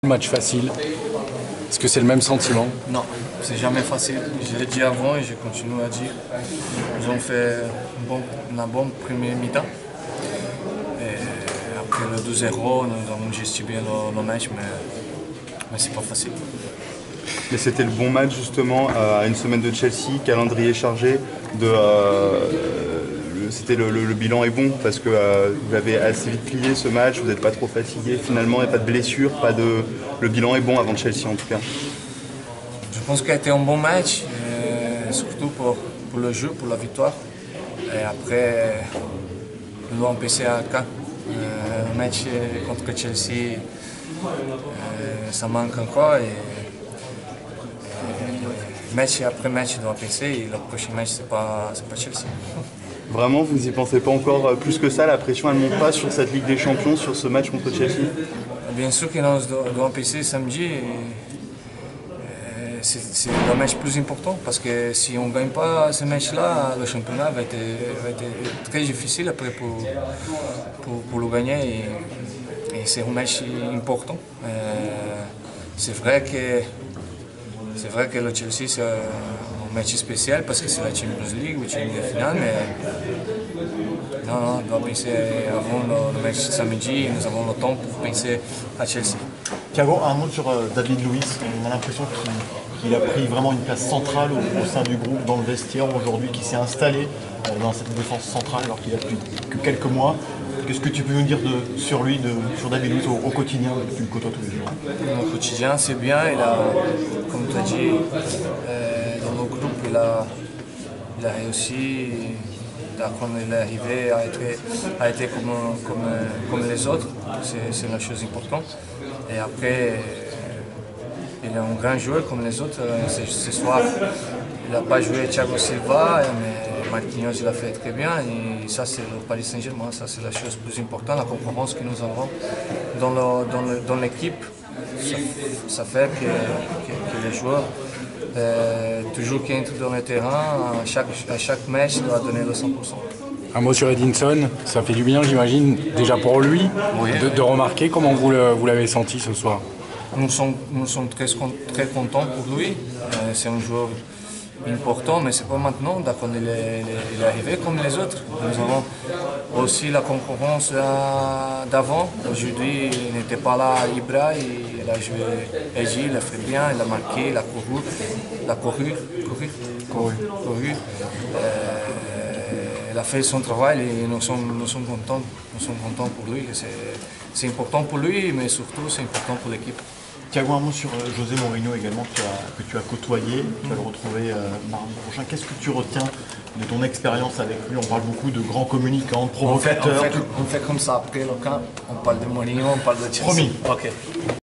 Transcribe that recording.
Match facile. Est-ce que c'est le même sentiment? Non, c'est jamais facile. Je l'ai dit avant et je continue à dire. Nous avons fait une bonne première mi-temps. Et après le 2-0, nous avons gestionné bien le match, mais c'est pas facile. Mais c'était le bon match justement à une semaine de Chelsea, calendrier chargé. C'était le bilan est bon parce que vous avez assez vite plié ce match, vous n'êtes pas trop fatigué finalement, il n'y a pas de blessure, le bilan est bon avant Chelsea en tout cas. Je pense qu'il a été un bon match, surtout pour le jeu, pour la victoire. Et après, nous devons passer à Caen. Le match contre Chelsea, ça manque encore. Match après match, doit passer et le prochain match, c'est pas Chelsea. Vraiment, vous n'y pensez pas encore plus que ça? La pression, elle ne monte pas sur cette Ligue des Champions, sur ce match contre Chelsea? Bien sûr que nous devons passer samedi. C'est le match plus important parce que si on ne gagne pas ce match-là, le championnat va être très difficile après pour le gagner. Et c'est un match important. C'est vrai que le Chelsea c'est un match spécial parce que c'est la Champions League ou la Champions finale, mais non, on doit penser avant le match samedi, nous avons le temps pour penser à Chelsea. Thiago, un mot sur David Luiz. On a l'impression qu'il a pris vraiment une place centrale au sein du groupe, dans le vestiaire aujourd'hui, qui s'est installé dans cette défense centrale alors qu'il a plus que quelques mois. Qu'est-ce que tu peux nous dire sur lui, sur David Luiz au quotidien, que tu le côtoies tous les jours? Au quotidien, c'est bien. Comme tu as dit, dans le groupe, il a réussi. Quand il est arrivé à être comme les autres, c'est une chose importante. Et après, il est un grand joueur comme les autres. Ce soir, il n'a pas joué Thiago Silva, mais Marquinhos il a fait très bien. Et ça, c'est le Paris Saint-Germain. Ça, c'est la chose plus importante, la concurrence que nous avons dans l'équipe. Ça fait que les joueurs, toujours qui entrent dans le terrain, à chaque match, doivent donner le 100%. Un mot sur Edinson, ça fait du bien j'imagine, déjà pour lui, oui. de remarquer comment vous l'avez senti ce soir. Nous sommes très contents pour lui. C'est un joueur important, mais ce n'est pas maintenant, quand il est arrivé comme les autres. Nous avons aussi la concurrence d'avant. Aujourd'hui, il n'était pas là, Ibra, il a joué Eji, il a fait bien, il a marqué, il a couru. Il a fait son travail et nous sommes contents pour lui. C'est important pour lui, mais surtout c'est important pour l'équipe. Thiago, un mot sur José Mourinho également, que tu as côtoyé, tu vas le retrouver mardi prochain. Qu'est-ce que tu retiens de ton expérience avec lui? On parle beaucoup de grands communicants, de provocateurs. On fait comme ça, après le camp, on parle de Mourinho, on parle de Chelsea. Promis. Ok.